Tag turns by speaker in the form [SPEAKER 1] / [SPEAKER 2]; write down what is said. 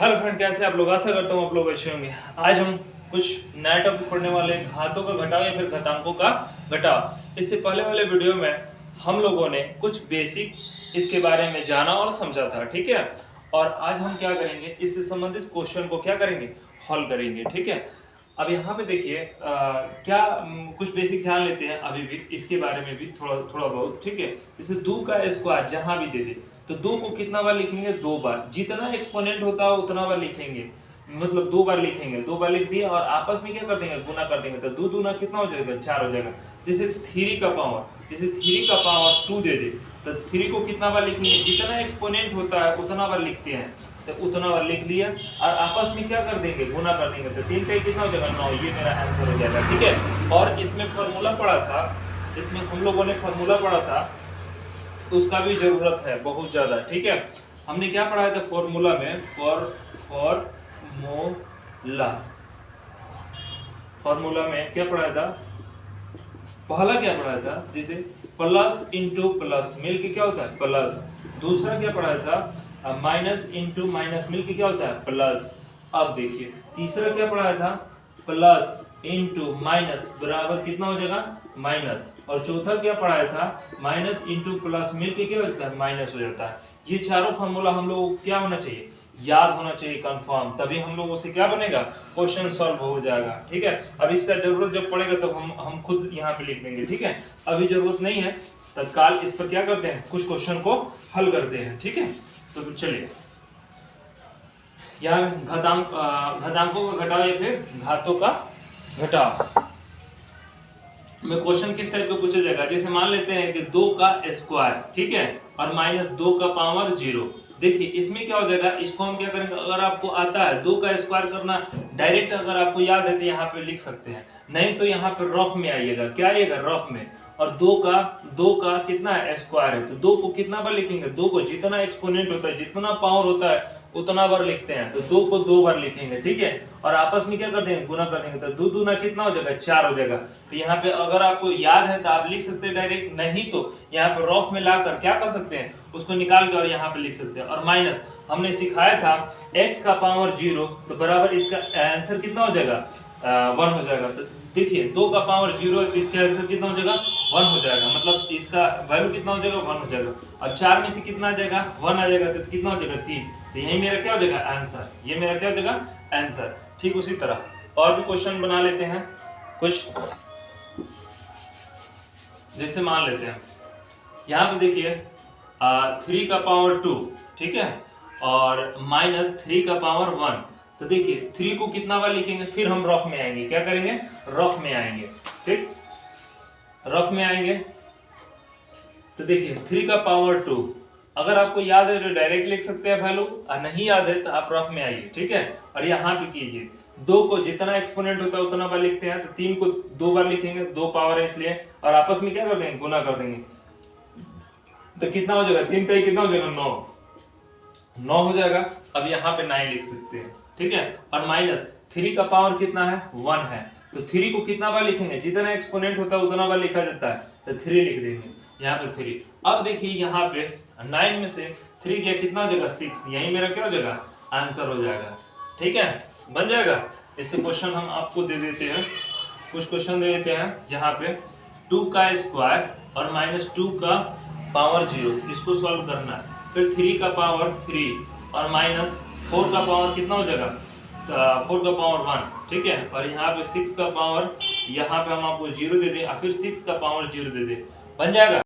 [SPEAKER 1] Hello friend, कैसे आप लोग? आशा करता हूँ आप लोग अच्छे होंगे। आज हम कुछ नया टॉपिक पढ़ने वाले हैं, घातों का घटाव या फिर घातांकों का घटाव। इससे पहले वाले वीडियो में हम लोगों ने कुछ बेसिक इसके बारे में जाना और समझा था, ठीक है। और आज हम क्या करेंगे, इससे संबंधित क्वेश्चन को क्या करेंगे, हल करेंगे, ठीक है। अब यहाँ पे देखिए क्या कुछ बेसिक जान लेते हैं अभी भी इसके बारे में भी थोड़ा थोड़ा बहुत, ठीक है। जैसे 2 का स्क्वायर जहां भी दे दे तो 2 को कितना बार लिखेंगे, 2 बार। जितना एक्सपोनेंट होता है उतना बार लिखेंगे, मतलब 2 बार लिखेंगे। 2 बार लिख दिया और आपस में क्या कर देंगे, गुना कर देंगे। तो 2 दूना कितना हो जाएगा, 4 हो जाएगा। जैसे 3 का पावर, जैसे 3 का पावर 2 दे दे तो 3 को कितना बार लिखेंगे, जितना एक्सपोनेंट होता है उतना बार लिखते हैं, तो उतना बार लिख लिया और आपस में क्या कर देंगे, गुना कर देंगे। तो 3 का कितना हो जाएगा, 9। ये मेरा आंसर हो जाएगा, ठीक है। और इसमें फॉर्मूला पढ़ा था, इसमें हम लोगों ने फॉर्मूला पढ़ा था, तो उसका भी जरूरत है बहुत ज्यादा, ठीक है। हमने क्या पढ़ाया था फॉर्मूला में, फॉर्मूला में क्या पढ़ाया था, पहला क्या पढ़ाया था, जैसे प्लस इंटू प्लस मिल के क्या होता है, प्लस। दूसरा क्या पढ़ाया था, माइनस इंटू माइनस मिल के क्या होता है, प्लस। अब देखिए तीसरा क्या पढ़ाया था, प्लस इंटू माइनस बराबर कितना हो जाएगा, माइनस। और चौथा क्या पढ़ाया था, माइनस इंटू प्लस मिलके क्या होता है, माइनस हो जाता है। ये चारों फॉर्मूला हम लोग को क्या होना चाहिए, याद होना चाहिए कंफर्म, तभी हम लोगों से क्या बनेगा, क्वेश्चन सॉल्व हो जाएगा, ठीक है। अब इसका जरूरत जब पड़ेगा तब हम खुद यहाँ पे लिख लेंगे, ठीक है। अभी जरूरत नहीं है, तत्काल इस पर क्या करते हैं, कुछ क्वेश्चन को हल करते हैं, ठीक है। तो चलिए यहाँ घातांकों का घटाव या फिर घातों का घटाव में क्वेश्चन किस टाइप का पूछा जाएगा। जैसे मान लेते हैं कि 2 का स्क्वायर, ठीक है, और माइनस 2 का पावर 0। देखिए इसमें क्या हो जाएगा, इसको हम क्या करेंगे, अगर आपको आता है 2 का स्क्वायर करना डायरेक्ट, अगर आपको याद है तो यहाँ पे लिख सकते हैं, नहीं तो यहाँ पे रफ में आइएगा, क्या आइएगा, रफ में। और 2 का कितना है, स्क्वायर है, तो 2 को कितना बार लिखेंगे, 2 को जितना एक्सपोनेंट होता है, जितना पावर होता है उतना बार लिखते हैं, तो 2 को 2 बार लिखेंगे, ठीक है। और आपस में क्या कर देंगे, गुना कर देंगे, तो 2 दूना कितना हो जाएगा, 4 हो जाएगा। तो यहाँ पे अगर आपको याद है तो आप लिख सकते हैं डायरेक्ट, नहीं तो यहाँ पे रफ में लाकर क्या कर सकते हैं, उसको निकाल कर और यहाँ पे लिख सकते हैं। और माइनस हमने सिखाया था x का पावर 0, तो बराबर इसका आंसर कितना हो जाएगा, 1 हो जाएगा। तो देखिए 2 का पावर 0 है तो इसका आंसर कितना हो जाएगा, 1 हो जाएगा, मतलब इसका वैल्यू कितना हो जाएगा, 1 हो जाएगा। और 4 में से कितना आ जाएगा, 1 आ जाएगा, तो कितना हो जाएगा, 3। तो यही मेरा क्या हो जाएगा, आंसर। ये मेरा क्या हो जाएगा, आंसर। ठीक उसी तरह और भी क्वेश्चन बना लेते हैं कुछ। जैसे मान लेते हैं यहाँ पे देखिए 3 का पावर 2, ठीक है, और माइनस 3 का पावर 1। तो देखिए 3 को कितना बार लिखेंगे, फिर हम रफ में आएंगे, क्या करेंगे, रफ में आएंगे, ठीक, रफ में आएंगे। तो देखिए 3 का पावर 2, अगर आपको याद है तो डायरेक्ट लिख सकते हैं वैल्यू, और नहीं याद है तो आप रफ में आइए, ठीक है। और यहाँ पे कीजिए 2 को जितना एक्सपोनेंट होता है उतना बार लिखते हैं, तो 3 को 2 बार लिखेंगे, 2 पावर है इसलिए, और आपस में क्या कर देंगे, गुना कर देंगे। तो कितना हो जाएगा, 3 तय कितना हो जाएगा, 9 हो जाएगा। अब यहाँ पे 9 लिख सकते हैं, ठीक है। और माइनस 3 का पावर कितना है, 1 है, तो 3 को कितना बार लिखेंगे, जितना एक्सपोनेंट होता है उतना बार लिखा जाता है, तो 3 लिख देंगे यहाँ पे 3। अब देखिए यहाँ पे 9 में से 3 गया कितना हो जाएगा, 6। यही मेरा क्या हो जाएगा, आंसर हो जाएगा, ठीक है, बन जाएगा। इससे क्वेश्चन हम आपको दे देते हैं, कुछ क्वेश्चन दे देते हैं। यहाँ पे 2 का स्क्वायर और माइनस 2 का पावर 0, इसको सॉल्व करना है। फिर 3 का पावर 3 और माइनस 4 का पावर कितना हो जाएगा, 4 का पावर 1, ठीक है। और यहाँ पे 6 का पावर, यहाँ पे हम आपको 0 दे दें और फिर 6 का पावर 0 दे दें, बन जाएगा।